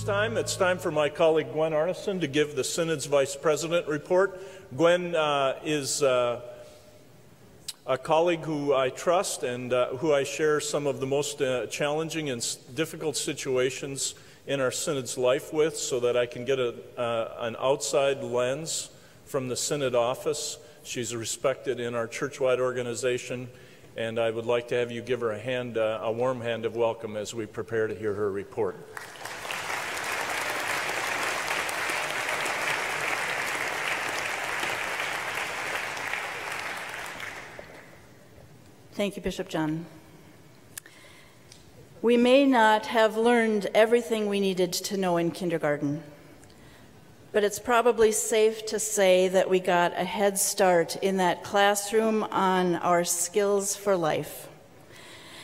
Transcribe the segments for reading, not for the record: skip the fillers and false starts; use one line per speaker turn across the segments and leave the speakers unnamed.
time, it's time for my colleague Gwen Arneson to give the Synod's Vice President report. Gwen is a colleague who I trust and who I share some of the most challenging and difficult situations in our Synod's life with, so that I can get an outside lens from the Synod office. She's respected in our churchwide organization, and I would like to have you give her a warm hand of welcome as we prepare to hear her report.
Thank you, Bishop John. We may not have learned everything we needed to know in kindergarten, but it's probably safe to say that we got a head start in that classroom on our skills for life.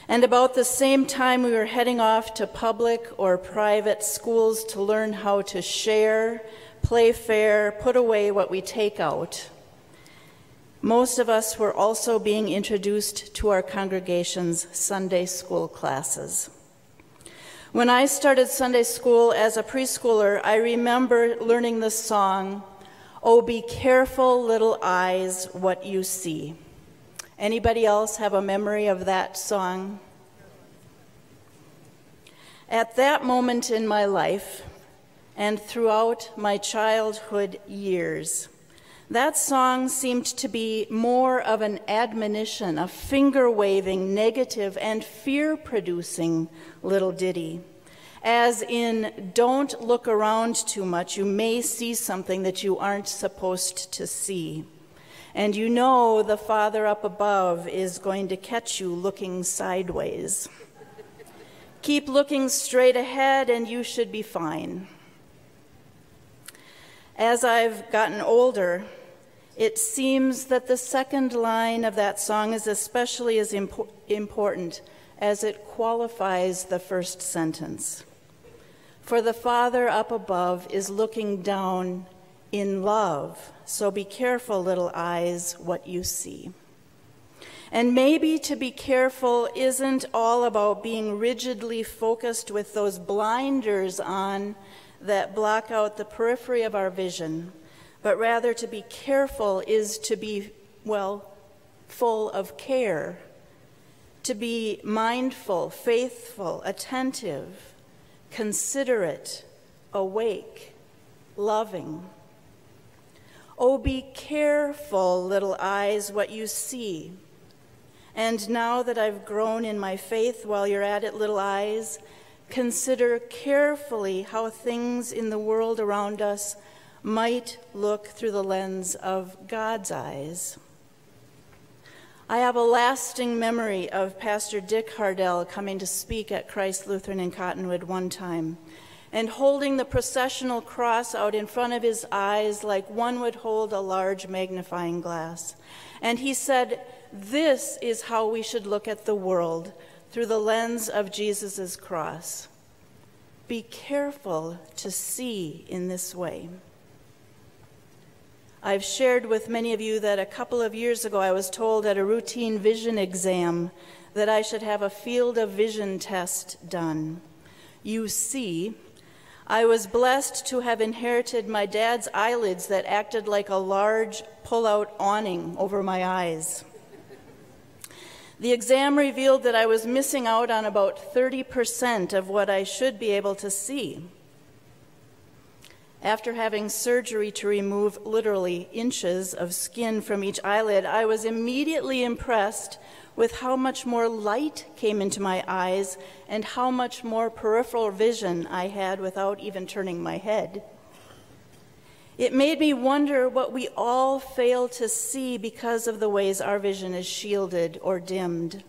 And about the same time we were heading off to public or private schools to learn how to share, play fair, put away what we take out, most of us were also being introduced to our congregation's Sunday school classes. When I started Sunday school as a preschooler, I remember learning the song, "Oh, be careful, little eyes, what you see." Anybody else have a memory of that song? At that moment in my life, and throughout my childhood years, that song seemed to be more of an admonition, a finger-waving, negative, and fear-producing little ditty. As in, don't look around too much. You may see something that you aren't supposed to see. And you know the Father up above is going to catch you looking sideways. Keep looking straight ahead and you should be fine. As I've gotten older, it seems that the second line of that song is especially as important as it qualifies the first sentence. For the Father up above is looking down in love, so be careful, little eyes, what you see. And maybe to be careful isn't all about being rigidly focused with those blinders on that block out the periphery of our vision, but rather to be careful is to be, well, full of care, to be mindful, faithful, attentive, considerate, awake, loving. Oh, be careful, little eyes, what you see. And now that I've grown in my faith, while you're at it, little eyes, consider carefully how things in the world around us might look through the lens of God's eyes. I have a lasting memory of Pastor Dick Hardell coming to speak at Christ Lutheran in Cottonwood one time and holding the processional cross out in front of his eyes like one would hold a large magnifying glass. And he said, "This is how we should look at the world, through the lens of Jesus' cross. Be careful to see in this way." I've shared with many of you that a couple of years ago I was told at a routine vision exam that I should have a field of vision test done. You see, I was blessed to have inherited my dad's eyelids that acted like a large pull-out awning over my eyes. The exam revealed that I was missing out on about 30% of what I should be able to see. After having surgery to remove literally inches of skin from each eyelid, I was immediately impressed with how much more light came into my eyes and how much more peripheral vision I had without even turning my head. It made me wonder what we all fail to see because of the ways our vision is shielded or dimmed,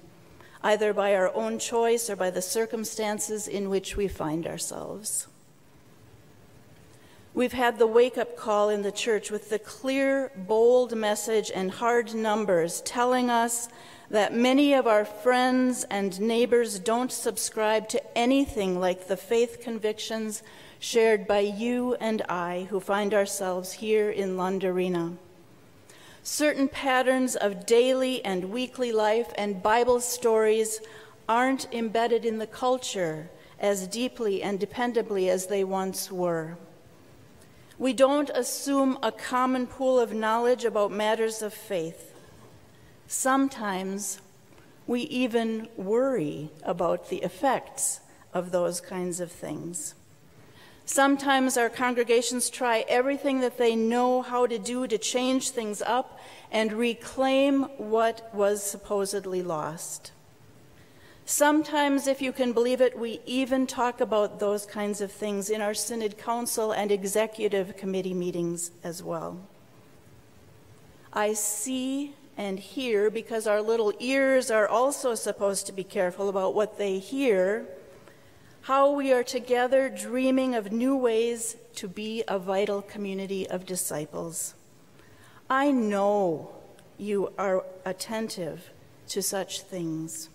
either by our own choice or by the circumstances in which we find ourselves. We've had the wake-up call in the church with the clear, bold message and hard numbers telling us that many of our friends and neighbors don't subscribe to anything like the faith convictions shared by you and I who find ourselves here in Lund Arena. Certain patterns of daily and weekly life and Bible stories aren't embedded in the culture as deeply and dependably as they once were. We don't assume a common pool of knowledge about matters of faith. Sometimes we even worry about the effects of those kinds of things. Sometimes our congregations try everything that they know how to do to change things up and reclaim what was supposedly lost. Sometimes, if you can believe it, we even talk about those kinds of things in our Synod Council and Executive Committee meetings as well. I see and hear, because our little ears are also supposed to be careful about what they hear, how we are together dreaming of new ways to be a vital community of disciples. I know you are attentive to such things.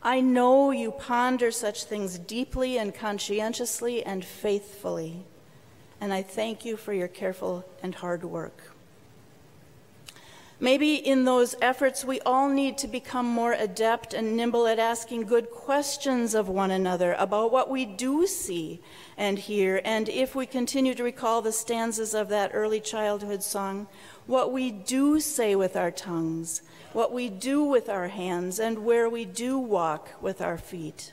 I know you ponder such things deeply and conscientiously and faithfully, and I thank you for your careful and hard work. Maybe in those efforts we all need to become more adept and nimble at asking good questions of one another about what we do see and hear, and if we continue to recall the stanzas of that early childhood song, what we do say with our tongues, what we do with our hands, and where we do walk with our feet.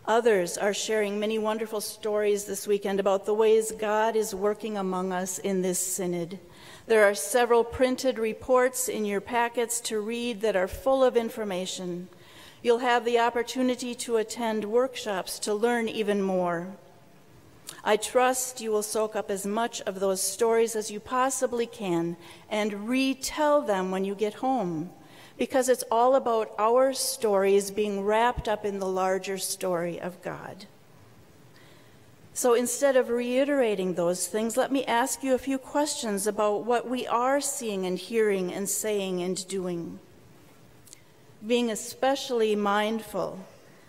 Others are sharing many wonderful stories this weekend about the ways God is working among us in this synod. There are several printed reports in your packets to read that are full of information. You'll have the opportunity to attend workshops to learn even more. I trust you will soak up as much of those stories as you possibly can and retell them when you get home, because it's all about our stories being wrapped up in the larger story of God. So instead of reiterating those things, let me ask you a few questions about what we are seeing and hearing and saying and doing. Being especially mindful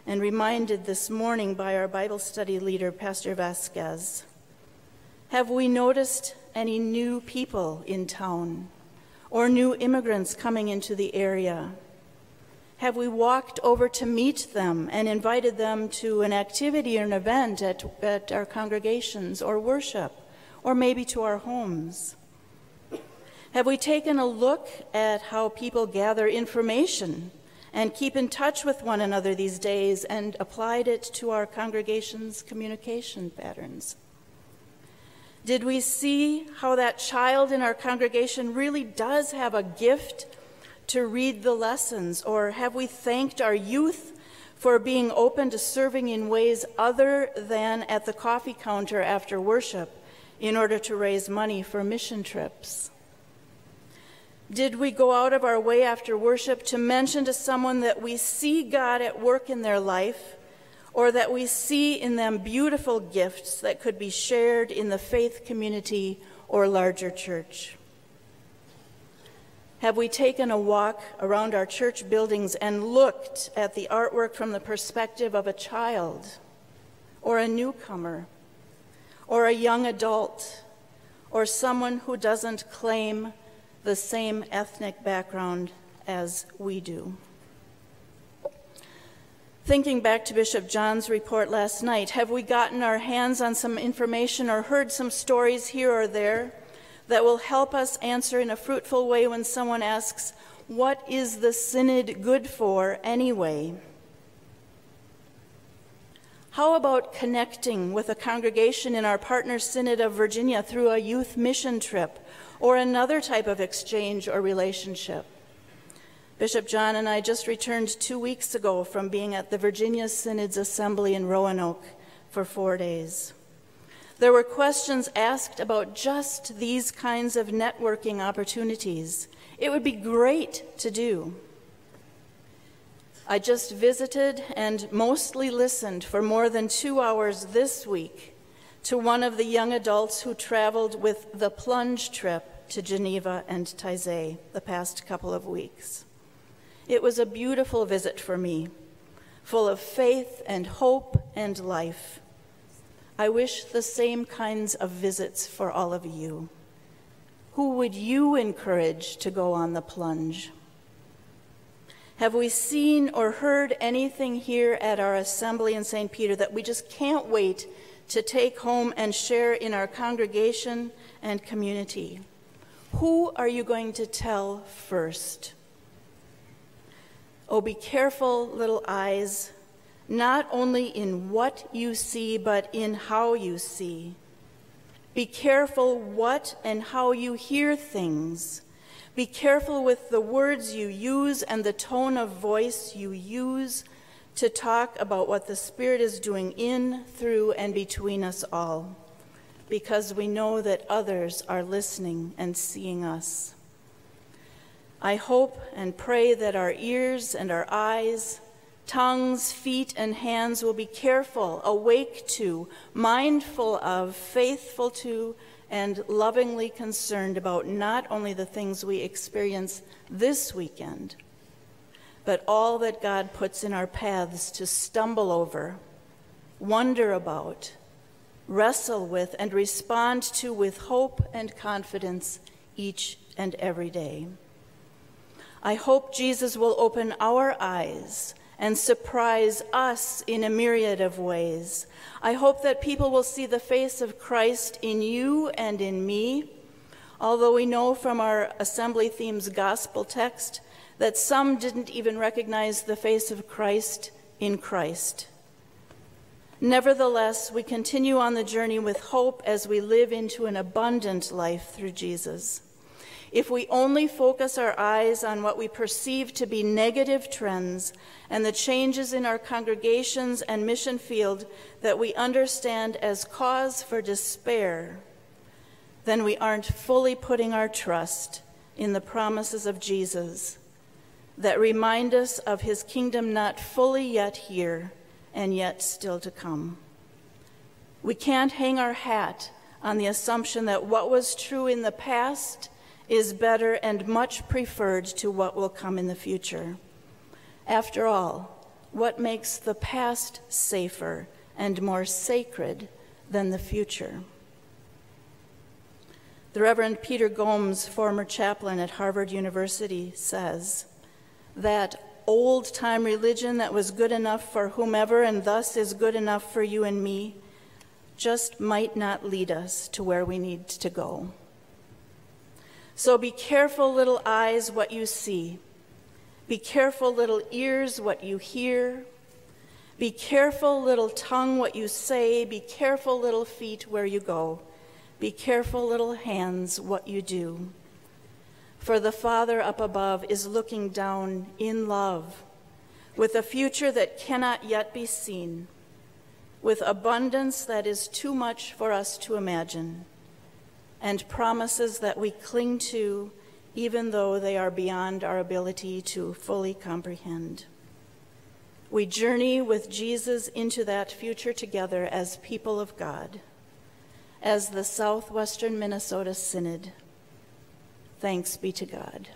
and reminded this morning by our Bible study leader, Pastor Vasquez. Have we noticed any new people in town or new immigrants coming into the area? Have we walked over to meet them and invited them to an activity or an event at our congregations or worship, or maybe to our homes? Have we taken a look at how people gather information and keep in touch with one another these days and applied it to our congregation's communication patterns? Did we see how that child in our congregation really does have a gift to read the lessons? Or have we thanked our youth for being open to serving in ways other than at the coffee counter after worship in order to raise money for mission trips? Did we go out of our way after worship to mention to someone that we see God at work in their life, or that we see in them beautiful gifts that could be shared in the faith community or larger church? Have we taken a walk around our church buildings and looked at the artwork from the perspective of a child, or a newcomer, or a young adult, or someone who doesn't claim the same ethnic background as we do? Thinking back to Bishop John's report last night, have we gotten our hands on some information or heard some stories here or there that will help us answer in a fruitful way when someone asks, what is the synod good for anyway? How about connecting with a congregation in our partner synod of Virginia through a youth mission trip or another type of exchange or relationship? Bishop John and I just returned 2 weeks ago from being at the Virginia Synod's Assembly in Roanoke for 4 days. There were questions asked about just these kinds of networking opportunities. It would be great to do. I just visited and mostly listened for more than 2 hours this week to one of the young adults who traveled with the plunge trip to Geneva and Taizé the past couple of weeks. It was a beautiful visit for me, full of faith and hope and life. I wish the same kinds of visits for all of you. Who would you encourage to go on the plunge? Have we seen or heard anything here at our assembly in St. Peter that we just can't wait to take home and share in our congregation and community? Who are you going to tell first? Oh, be careful, little eyes, not only in what you see, but in how you see. Be careful what and how you hear things. Be careful with the words you use and the tone of voice you use to talk about what the Spirit is doing in, through, and between us all, because we know that others are listening and seeing us. I hope and pray that our ears and our eyes, tongues, feet, and hands will be careful, awake to, mindful of, faithful to, and lovingly concerned about not only the things we experience this weekend, but all that God puts in our paths to stumble over, wonder about, wrestle with, and respond to with hope and confidence each and every day. I hope Jesus will open our eyes and surprise us in a myriad of ways. I hope that people will see the face of Christ in you and in me, although we know from our Assembly Theme's gospel text that some didn't even recognize the face of Christ in Christ. Nevertheless, we continue on the journey with hope as we live into an abundant life through Jesus. If we only focus our eyes on what we perceive to be negative trends and the changes in our congregations and mission field that we understand as cause for despair, then we aren't fully putting our trust in the promises of Jesus that remind us of his kingdom not fully yet here and yet still to come. We can't hang our hat on the assumption that what was true in the past is better and much preferred to what will come in the future. After all, what makes the past safer and more sacred than the future? The Reverend Peter Gomes, former chaplain at Harvard University, says that old-time religion that was good enough for whomever and thus is good enough for you and me just might not lead us to where we need to go. So be careful, little eyes, what you see. Be careful, little ears, what you hear. Be careful, little tongue, what you say. Be careful, little feet, where you go. Be careful, little hands, what you do. For the Father up above is looking down in love, with a future that cannot yet be seen, with abundance that is too much for us to imagine, and promises that we cling to even though they are beyond our ability to fully comprehend. We journey with Jesus into that future together as people of God, as the Southwestern Minnesota Synod. Thanks be to God.